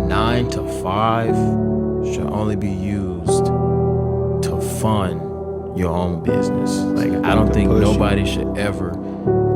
9 to 5 should only be used to fund your own business. Like, I don't think nobody should ever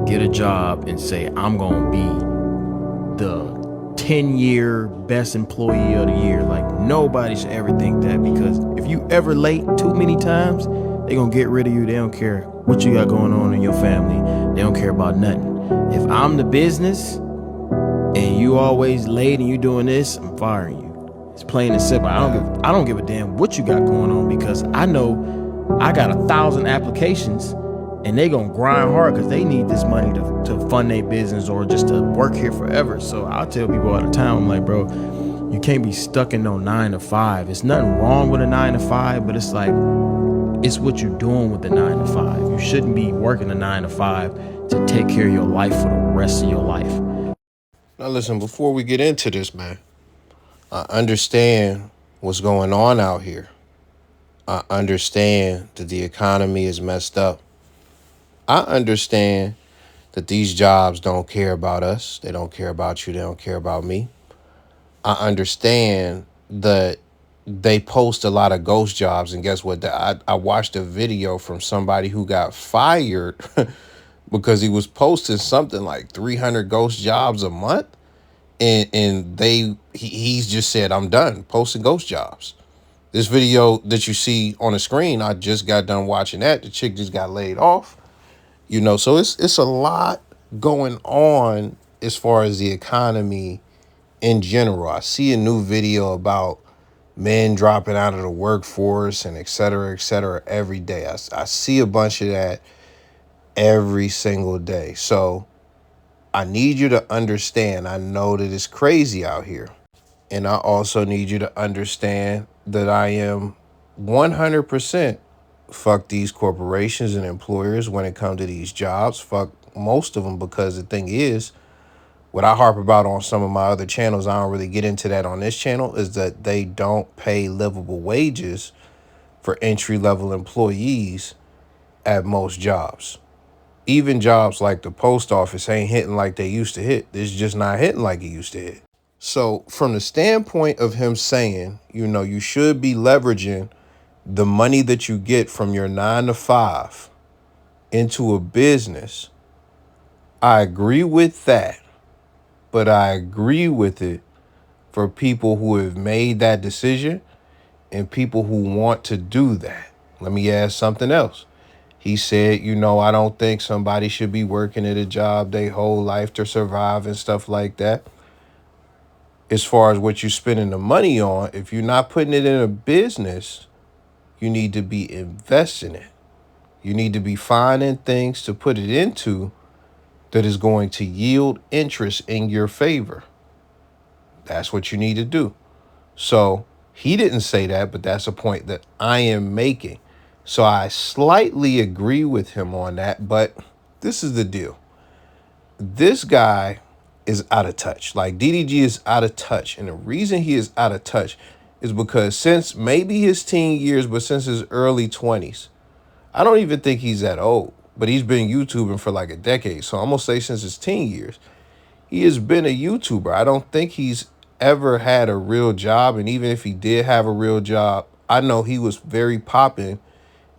get a job and say, I'm gonna be the 10-year best employee of the year. Like, nobody should ever think that, because if you ever late too many times, they gonna get rid of you. They don't care what you got going on in your family. They don't care about nothing. If I'm the business and you always late and you doing this, I'm firing you. It's plain and simple. I don't give a damn what you got going on, because I know I got 1,000 applications and they gonna grind hard because they need this money to fund their business or just to work here forever. So I'll tell people all the time, I'm like, bro, you can't be stuck in no 9 to 5. It's nothing wrong with a 9 to 5, but it's like, it's what you're doing with the 9 to 5. You shouldn't be working a 9 to 5 to take care of your life for the rest of your life. Now listen, before we get into this, man, I understand what's going on out here. I understand that the economy is messed up. I understand that these jobs don't care about us. They don't care about you. They don't care about me. I understand that they post a lot of ghost jobs. And guess what? I watched a video from somebody who got fired because he was posting something like 300 ghost jobs a month. And he's just said, I'm done posting ghost jobs. This video that you see on the screen, I just got done watching that. The chick just got laid off. You know, so it's a lot going on as far as the economy in general. I see a new video about men dropping out of the workforce and et cetera, every day. I see a bunch of that every single day. So I need you to understand, I know that it's crazy out here. And I also need you to understand that I am 100% fuck these corporations and employers when it comes to these jobs. Fuck most of them, because the thing is, what I harp about on some of my other channels, I don't really get into that on this channel, is that they don't pay livable wages for entry-level employees at most jobs. Even jobs like the post office ain't hitting like they used to hit. It's just not hitting like it used to hit. So from the standpoint of him saying, you know, you should be leveraging the money that you get from your 9 to 5 into a business, I agree with that. But I agree with it for people who have made that decision and people who want to do that. Let me add something else. He said, you know, I don't think somebody should be working at a job their whole life to survive and stuff like that. As far as what you're spending the money on, if you're not putting it in a business, you need to be investing it. You need to be finding things to put it into that is going to yield interest in your favor. That's what you need to do. So he didn't say that, but that's a point that I am making. So I slightly agree with him on that, but this is the deal. This guy is out of touch. Like, DDG is out of touch. And the reason he is out of touch is because since maybe his teen years, but since his early 20s, I don't even think he's that old, but he's been YouTubing for like a decade. So I'm going to say since his teen years, he has been a YouTuber. I don't think he's ever had a real job. And even if he did have a real job, I know he was very popping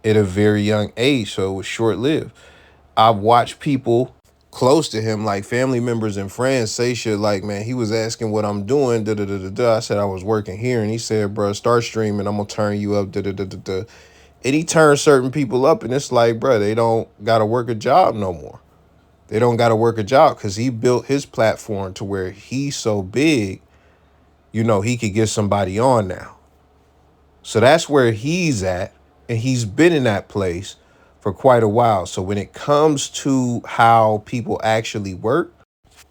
at a very young age, so it was short-lived. I've watched people close to him, like family members and friends, say shit like, man, he was asking what I'm doing, da-da-da-da-da. I said I was working here, and he said, bro, start streaming, I'm gonna turn you up, da-da-da-da-da. And he turned certain people up, and it's like, bro, they don't gotta work a job no more. They don't gotta work a job, because he built his platform to where he's so big, you know, he could get somebody on now. So that's where he's at. And he's been in that place for quite a while. So when it comes to how people actually work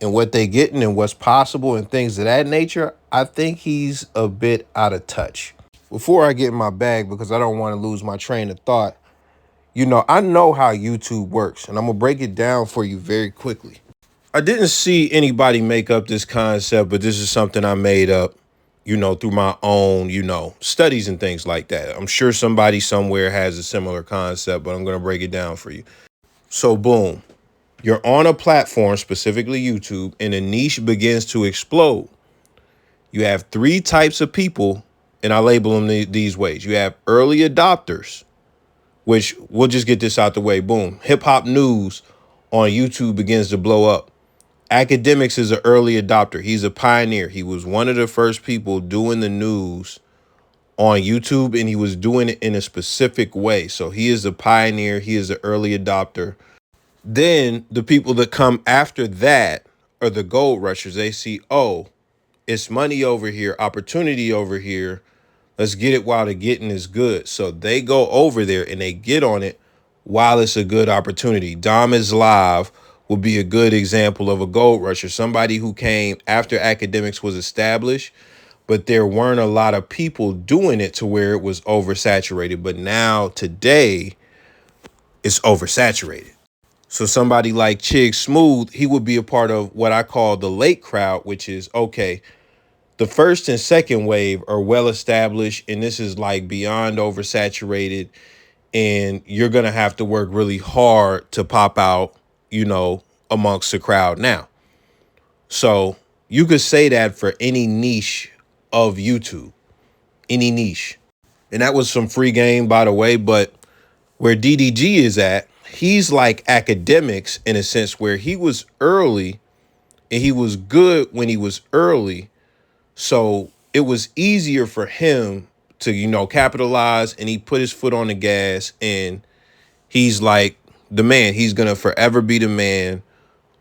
and what they getting and what's possible and things of that nature, I think he's a bit out of touch. Before I get in my bag, because I don't want to lose my train of thought, you know how YouTube works, and I'm going to break it down for you very quickly. I didn't see anybody make up this concept, but this is something I made up, you know, through my own, you know, studies and things like that. I'm sure somebody somewhere has a similar concept, but I'm going to break it down for you. So boom, you're on a platform, specifically YouTube, and a niche begins to explode. You have three types of people, and I label them these ways. You have early adopters, which we'll just get this out the way. Boom. Hip hop news on YouTube begins to blow up. Academics is an early adopter. He's a pioneer. He was one of the first people doing the news on YouTube, and he was doing it in a specific way. So he is a pioneer. He is an early adopter. Then the people that come after that are the gold rushers. They see, oh, it's money over here, opportunity over here. Let's get it while the getting is good. So they go over there and they get on it while it's a good opportunity. Dom is Live would be a good example of a gold rusher, somebody who came after academics was established, but there weren't a lot of people doing it to where it was oversaturated. But now today it's oversaturated. So somebody like Chig Smooth, he would be a part of what I call the late crowd, which is, okay, the first and second wave are well established, and this is like beyond oversaturated, and you're going to have to work really hard to pop out, amongst the crowd now. So you could say that for any niche of YouTube, any niche. And that was some free game, by the way, but where DDG is at, he's like academics in a sense where he was early and he was good when he was early. So it was easier for him to, capitalize, and he put his foot on the gas, and he's like the man. He's going to forever be the man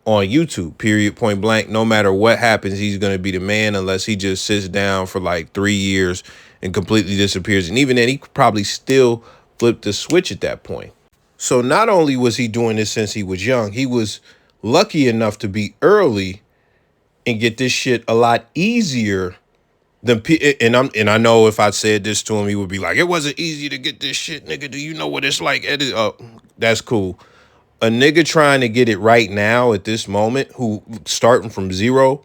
on YouTube, period, point blank. No matter what happens, he's going to be the man unless he just sits down for like 3 years and completely disappears. And even then, he could probably still flip the switch at that point. So not only was he doing this since he was young, he was lucky enough to be early and get this shit a lot easier than and I know if I said this to him, he would be like, it wasn't easy to get this shit, nigga. Do you know what it's like? That's cool. A nigga trying to get it right now at this moment, who starting from zero,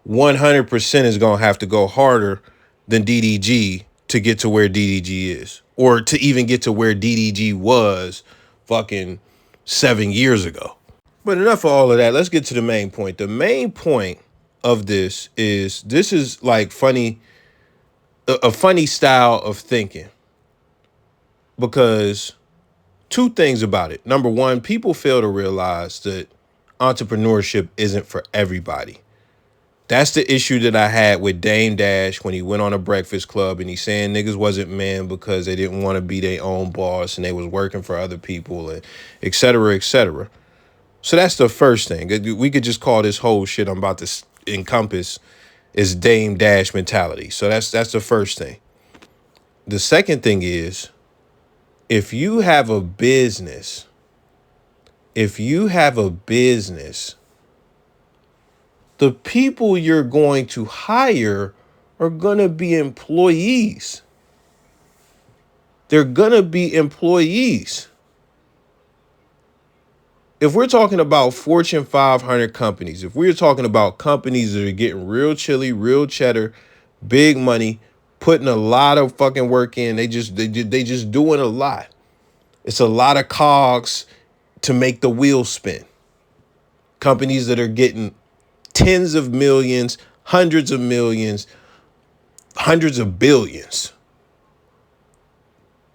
100% is going to have to go harder than DDG to get to where DDG is, or to even get to where DDG was fucking 7 years ago. But enough of all of that. Let's get to the main point. The main point of this is like a funny style of thinking, because two things about it. Number one, people fail to realize that entrepreneurship isn't for everybody. That's the issue that I had with Dame Dash when he went on a Breakfast Club and he's saying niggas wasn't men because they didn't want to be their own boss and they was working for other people, and et cetera, et cetera. So that's the first thing. We could just call this whole shit I'm about to encompass is Dame Dash mentality. So that's the first thing. The second thing is, if you have a business, the people you're going to hire are going to be employees. They're going to be employees. If we're talking about Fortune 500 companies, if we're talking about companies that are getting real chili, real cheddar, big money, putting a lot of fucking work in, they just doing a lot. It's a lot of cogs to make the wheel spin. Companies that are getting tens of millions, hundreds of millions, hundreds of billions.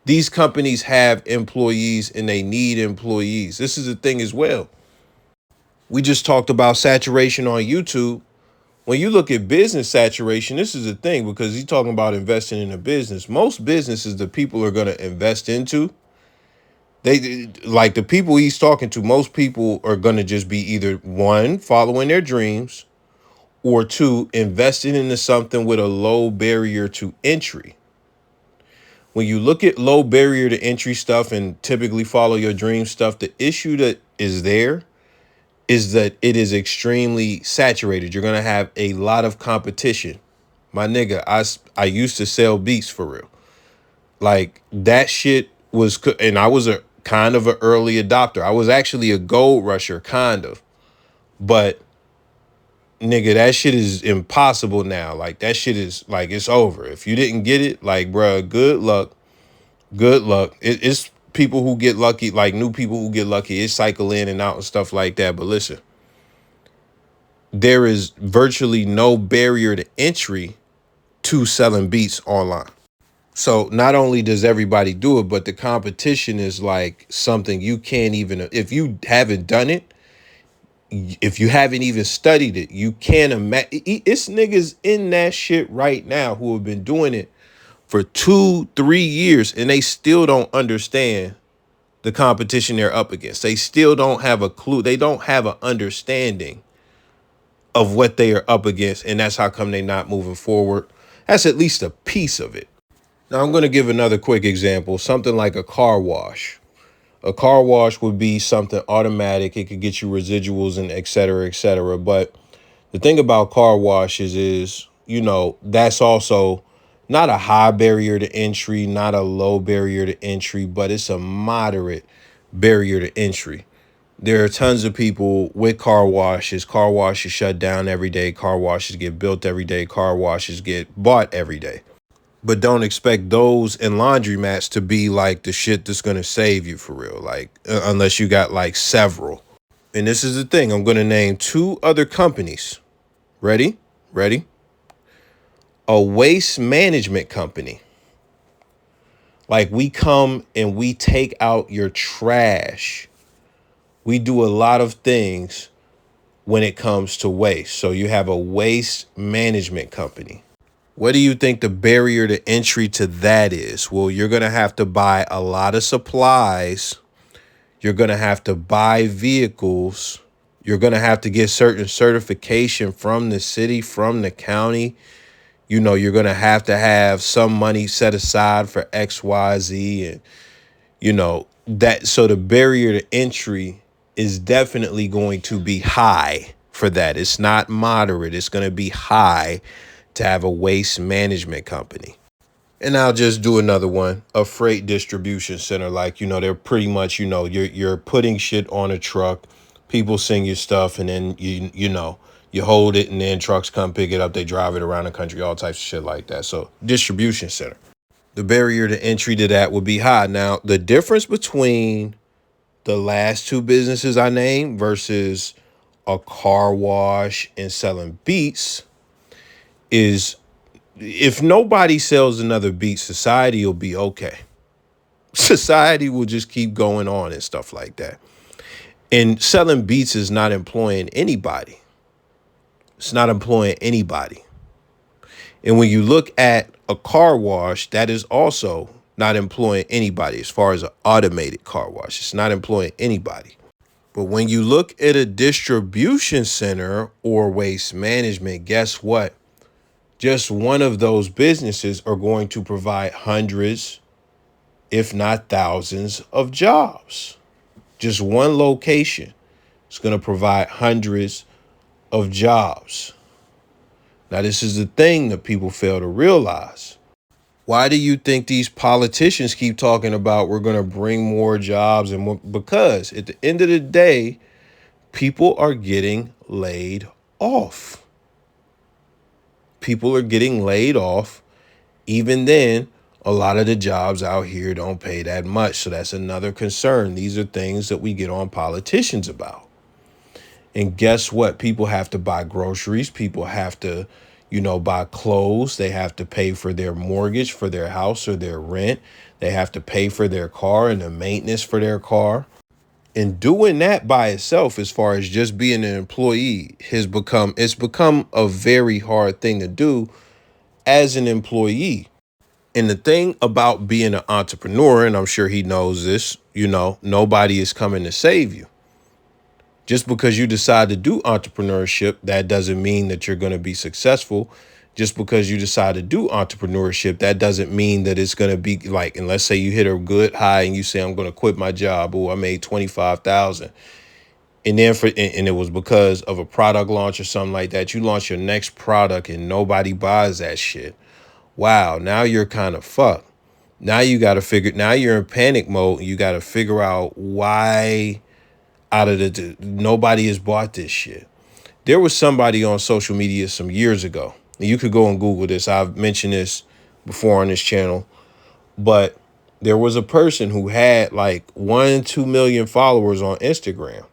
These companies have employees and they need employees. This is the thing as well. We just talked about saturation on YouTube. When you look at business saturation, this is the thing, because he's talking about investing in a business. Most businesses that people are going to invest into, they like the people he's talking to, most people are going to just be either one, following their dreams, or two, investing into something with a low barrier to entry. When you look at low barrier to entry stuff and typically follow your dream stuff, the issue that is there is that it is extremely saturated. You're going to have a lot of competition. My nigga, I used to sell beats for real. Like that shit was, and I was a kind of an early adopter. I was actually a gold rusher, kind of. But nigga, that shit is impossible now. Like that shit is like, it's over. If you didn't get it, like, bruh, good luck. Good luck. It's people who get lucky, like new people who get lucky. It cycle in and out and stuff like that. But listen, there is virtually no barrier to entry to selling beats online. So not only does everybody do it, but the competition is like something you can't even, if you haven't done it, if you haven't even studied it, you can't imagine. It's niggas in that shit right now who have been doing it for 2-3 years and they still don't understand the competition they're up against. They still don't have a clue. They don't have an understanding of what they are up against. And that's how come they're not moving forward. That's at least a piece of it. Now, I'm going to give another quick example, something like a car wash. A car wash would be something automatic. It could get you residuals and et cetera, et cetera. But the thing about car washes is, that's also not a high barrier to entry, not a low barrier to entry, but it's a moderate barrier to entry. There are tons of people with car washes. Car washes shut down every day. Car washes get built every day. Car washes get bought every day. But don't expect those and laundromats to be like the shit that's going to save you for real. Like, unless you got like several. And this is the thing. I'm going to name 2 other companies. Ready? Ready? A waste management company. Like, we come and we take out your trash. We do a lot of things when it comes to waste. So you have a waste management company. What do you think the barrier to entry to that is? Well, you're going to have to buy a lot of supplies. You're going to have to buy vehicles. You're going to have to get certain certification from the city, from the county. You're going to have some money set aside for X, Y, Z. And, that. So the barrier to entry is definitely going to be high for that. It's not moderate. It's going to be high to have a waste management company. And I'll just do another one, a freight distribution center. Like, they're pretty much, you're putting shit on a truck. People send you stuff and then, you hold it and then trucks come pick it up. They drive it around the country, all types of shit like that. So distribution center. The barrier to entry to that would be high. Now, the difference between the last 2 businesses I named versus a car wash and selling beats is, if nobody sells another beat, society will be okay. Society will just keep going on and stuff like that. And selling beats is not employing anybody. It's not employing anybody. And when you look at a car wash, that is also not employing anybody as far as an automated car wash. It's not employing anybody. But when you look at a distribution center or waste management, guess what? Just one of those businesses are going to provide hundreds, if not thousands, of jobs. Just one location is going to provide hundreds of jobs. Now, this is the thing that people fail to realize. Why do you think these politicians keep talking about we're going to bring more jobs and more? Because at the end of the day, people are getting laid off. People are getting laid off. Even then, a lot of the jobs out here don't pay that much. So that's another concern. These are things that we get on politicians about. And guess what? People have to buy groceries. People have to, buy clothes. They have to pay for their mortgage for their house or their rent. They have to pay for their car and the maintenance for their car. And doing that by itself, as far as just being an employee, it's become a very hard thing to do as an employee. And the thing about being an entrepreneur, and I'm sure he knows this, nobody is coming to save you. Just because you decide to do entrepreneurship, that doesn't mean that you're going to be successful. Just because you decide to do entrepreneurship, that doesn't mean that it's going to be like, and let's say you hit a good high and you say, I'm going to quit my job. Oh, I made 25,000. And then and it was because of a product launch or something like that. You launch your next product and nobody buys that shit. Wow. Now you're kind of fucked. Now you're in panic mode. You got to figure out why nobody has bought this shit. There was somebody on social media some years ago. And you could go and Google this. I've mentioned this before on this channel. But there was a person who had like 1-2 million followers on Instagram.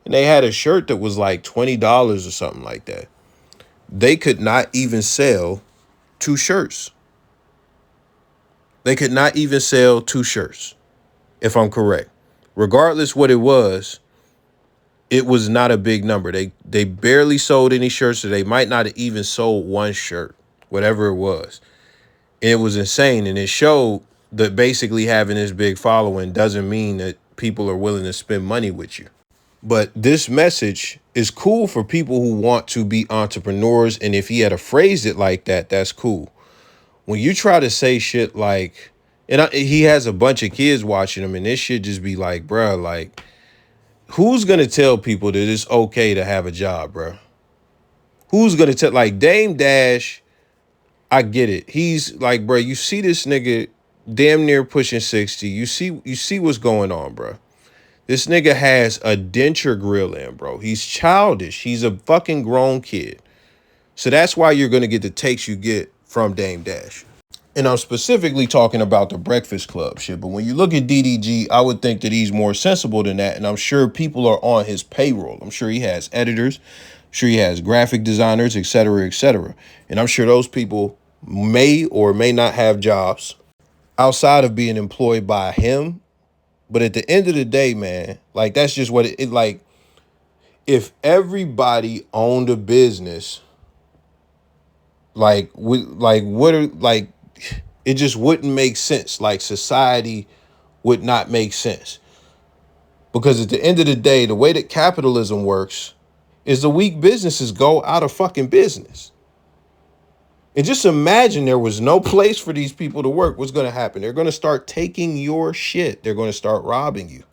and they had a shirt that was like $20 or something like that. They could not even sell 2 shirts. They could not even sell 2 shirts, if I'm correct. Regardless what it was not a big number. They barely sold any shirts, so they might not have even sold 1 shirt, whatever it was. And it was insane. And it showed that basically having this big following doesn't mean that people are willing to spend money with you. But this message is cool for people who want to be entrepreneurs. And if he had phrased it like that, that's cool. When you try to say shit like, he has a bunch of kids watching him, and this shit just be like, bruh, like, who's going to tell people that it's okay to have a job, bruh? Who's going to tell, like, Dame Dash, I get it. He's like, bruh, you see this nigga damn near pushing 60. You see what's going on, bruh. This nigga has a denture grill in, bro. He's childish. He's a fucking grown kid. So that's why you're going to get the takes you get from Dame Dash. And I'm specifically talking about the Breakfast Club shit. But when you look at DDG, I would think that he's more sensible than that. And I'm sure people are on his payroll. I'm sure he has editors. I'm sure he has graphic designers, et cetera, et cetera. And I'm sure those people may or may not have jobs outside of being employed by him. But at the end of the day, man, like, that's just what it like. If everybody owned a business, like, it just wouldn't make sense. Like, society would not make sense. Because at the end of the day, the way that capitalism works is the weak businesses go out of fucking business. And just imagine there was no place for these people to work. What's going to happen? They're going to start taking your shit. They're going to start robbing you.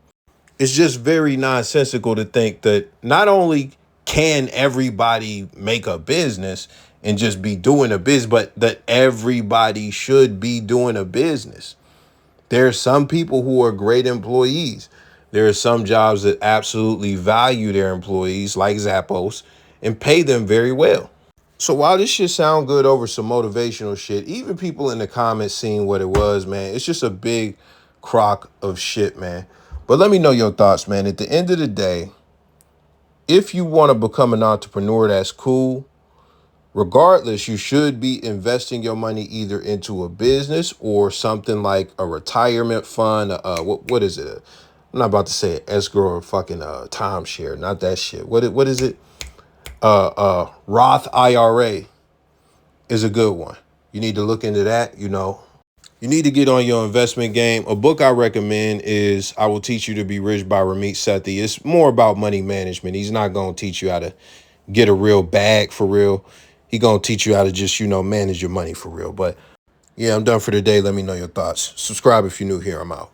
It's just very nonsensical to think that not only can everybody make a business and just be doing a business, but that everybody should be doing a business. There are some people who are great employees. There are some jobs that absolutely value their employees, like Zappos, and pay them very well. So while this shit sound good over some motivational shit, even people in the comments seeing what it was, man, it's just a big crock of shit, man. But let me know your thoughts, man. At the end of the day, if you want to become an entrepreneur, that's cool. Regardless, you should be investing your money either into a business or something like a retirement fund. What is it? I'm not about to say an escrow or fucking timeshare. Not that shit. What is it? Roth IRA is a good one. You need to look into that, you know. You need to get on your investment game. A book I recommend is I Will Teach You to Be Rich by Ramit Sethi. It's more about money management. He's not going to teach you how to get a real bag for real. He's going to teach you how to just, manage your money for real. But yeah, I'm done for today. Let me know your thoughts. Subscribe if you're new here. I'm out.